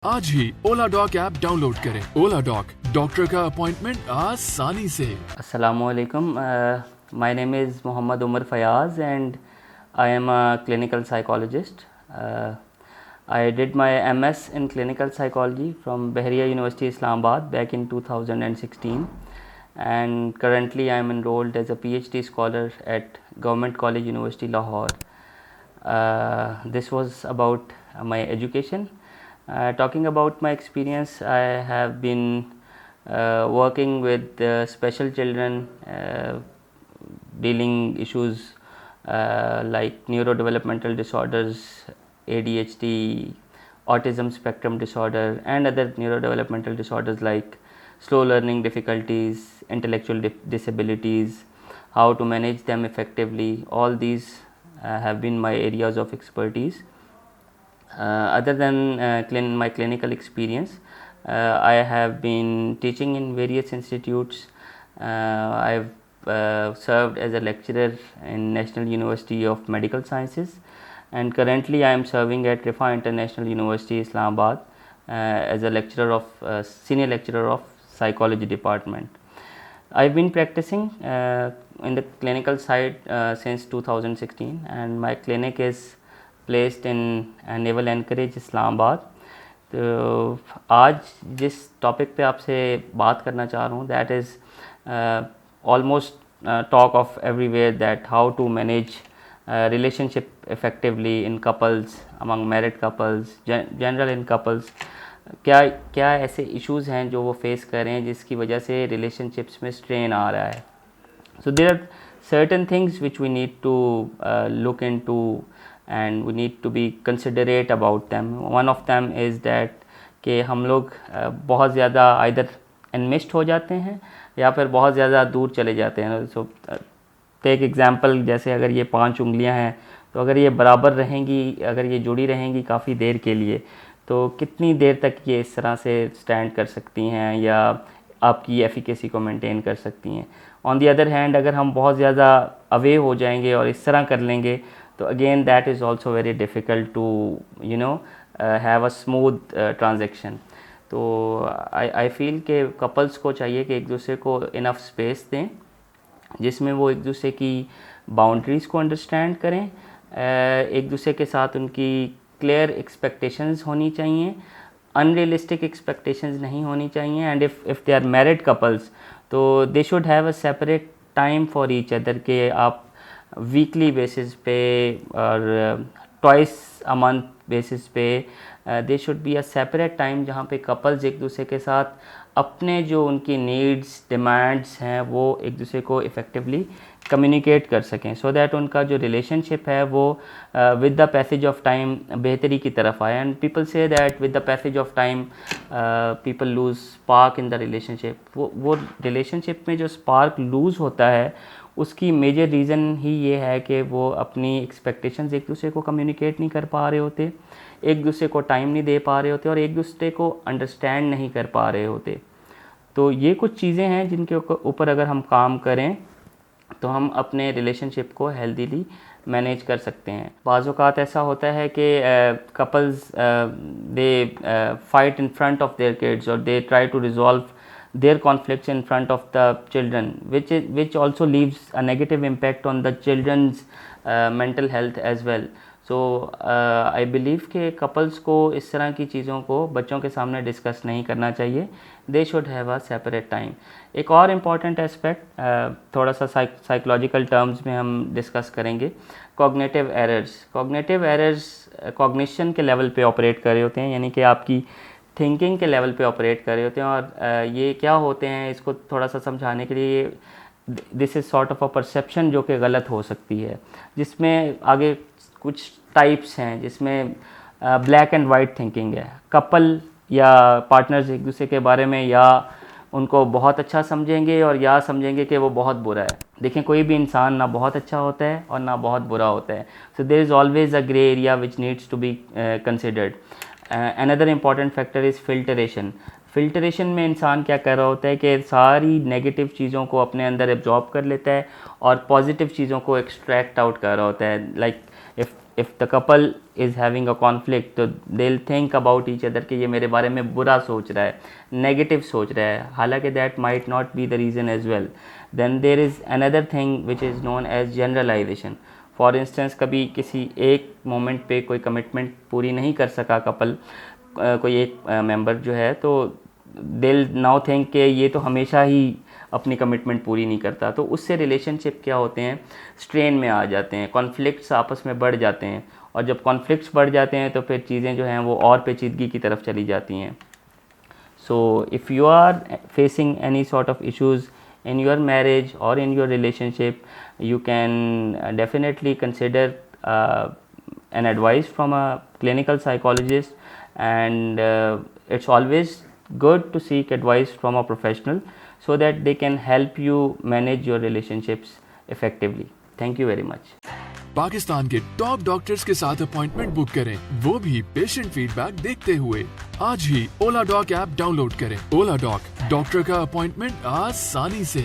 आज ही ओला dock app download करें। ओला dock, doctor का अपॉइंटमेंट आसानी से। Assalamualaikum. My name is Muhammad Umar Fayaz and I am a clinical psychologist. I did my MS in clinical psychology from Bahria University, Islamabad back in 2016, and currently I am enrolled as a PhD scholar at Government College University, Lahore. This was about my education. Talking about my experience, I have been working with special children, dealing issues like neurodevelopmental disorders, ADHD, autism spectrum disorder, and other neurodevelopmental disorders like slow learning difficulties, intellectual disabilities, how to manage them effectively. All these have been my areas of expertise. Other than my clinical experience, I have been teaching in various institutes. I've served as a lecturer in National University of Medical Sciences, and currently I am serving at Rifa International University, Islamabad, as a lecturer of senior lecturer of psychology department. I've been practicing in the clinical side since 2016, and my clinic is placed in naval encourage Islamabad. तो आज जिस topic पे आपसे बात करना चाह रहा हूँ that is almost talk of everywhere, that how to manage relationship effectively in couples, among married couples, general in couples. क्या क्या ऐसे इश्यूज़ हैं जो वो फेस कर रहे हैं जिसकी वजह से रिलेशनशिप्स में स्ट्रेन आ रहा है. So there are certain things which we need to look into and we need to be considerate about them. One of them is that कि हम लोग बहुत ज़्यादा either enmeshed हो जाते हैं या फिर बहुत ज़्यादा दूर चले जाते हैं. So take example, जैसे अगर ये 5 उंगलियां हैं तो अगर ये बराबर रहेंगी, अगर ये जुड़ी रहेंगी काफ़ी देर के लिए, तो कितनी देर तक ये इस तरह से स्टैंड कर सकती हैं या आपकी एफिकेसी को मेंटेन कर सकती हैं. ऑन दी अदर हैंड अगर हम बहुत ज़्यादा अवे हो जाएंगे और इस तरह कर लेंगे तो again that is also very difficult to have a smooth transaction. तो आई फील के कपल्स को चाहिए कि एक दूसरे को इनफ स्पेस दें जिसमें वो एक दूसरे की बाउंड्रीज़ को अंडरस्टैंड करें. एक दूसरे के साथ उनकी क्लियर एक्सपेक्टेशंस होनी चाहिए, अनरियलिस्टिक एक्सपेक्टेशंस नहीं होनी चाहिए. And if they are married couples तो they should have a separate time for each other, के आप वीकली बेसिस पे और ट्वाइस अ मंथ बेसिस पे they should be a separate time जहाँ पे कपल्स एक दूसरे के साथ अपने जो उनकी नीड्स, डिमांड्स हैं वो एक दूसरे को इफ़ेक्टिवली कम्युनिकेट कर सकें, सो दैट उनका जो रिलेशनशिप है वो with the passage of time बेहतरी की तरफ आए. And people say that with the passage of time people lose spark in the relationship. वो रिलेशनशिप में जो स्पार्क लूज़ होता है उसकी मेजर रीज़न ही ये है कि वो अपनी एक्सपेक्टेशंस एक दूसरे को कम्युनिकेट नहीं कर पा रहे होते, एक दूसरे को टाइम नहीं दे पा रहे होते और एक दूसरे को अंडरस्टैंड नहीं कर पा रहे होते. तो ये कुछ चीज़ें हैं जिनके ऊपर अगर हम काम करें तो हम अपने रिलेशनशिप को हेल्दीली मैनेज कर सकते हैं. बाज़ औक़ात ऐसा होता है कि couples they fight in front of their kids और they try to resolve their conflicts in front of the children, which also leaves a negative impact on the children's mental health as well. So I believe कि couples को इस तरह की चीज़ों को बच्चों के सामने डिस्कस नहीं करना चाहिए. They should have a separate time. एक और इम्पॉर्टेंट एस्पेक्ट थोड़ा सा साइकोलॉजिकल टर्म्स में हम डिस्कस करेंगे. Cognitive errors. Cognitive errors cognition के लेवल पे ऑपरेट कर रहे होते हैं, यानी कि आपकी थिंकिंग के लेवल पे ऑपरेट कर रहे होते हैं. और ये क्या होते हैं इसको थोड़ा सा समझाने के लिए, this is sort of a perception जो कि गलत हो सकती है, जिसमें आगे कुछ टाइप्स हैं जिसमें ब्लैक एंड वाइट थिंकिंग है. कपल या पार्टनर्स एक दूसरे के बारे में या उनको बहुत अच्छा समझेंगे और या समझेंगे कि वो बहुत बुरा है. देखें, कोई भी इंसान ना बहुत अच्छा होता है और ना बहुत बुरा होता है. So there is always a grey area which needs to be considered. Another important factor is filtration. Filtration में इंसान क्या कर रहा होता है कि सारी नेगेटिव चीज़ों को अपने अंदर एब्जॉर्ब कर लेता है और पॉजिटिव चीज़ों को एक्सट्रैक्ट आउट कर रहा होता है. Like if the couple is having a conflict तो they will think about each other कि ये मेरे बारे में बुरा सोच रहा है, नेगेटिव सोच रहा है, हालांकि that might not be the reason as well. Then there is another thing which is known as generalisation. For instance कभी किसी एक मोमेंट पे कोई कमिटमेंट पूरी नहीं कर सका कपल, कोई एक मेंबर जो है, तो दिल नाउ थिंक कि ये तो हमेशा ही अपनी कमिटमेंट पूरी नहीं करता. तो उससे रिलेशनशिप क्या होते हैं, स्ट्रेन में आ जाते हैं, कॉन्फ्लिक्ट्स आपस में बढ़ जाते हैं, और जब कॉन्फ्लिक्ट्स बढ़ जाते हैं तो फिर चीज़ें जो हैं वो और पेचीदगी की तरफ चली जाती हैं. So if you are facing any sort of issues in your marriage or in your relationship, you can definitely consider an advice from a clinical psychologist, and it's always good to seek advice from a professional so that they can help you manage your relationships effectively. Thank you very much. Pakistan के top doctors के साथ appointment book करें, वो भी patient feedback देखते हुए. आज ही ओला dock app download करें. ओला डॉक, डॉक्टर का अपॉइंटमेंट आसानी से.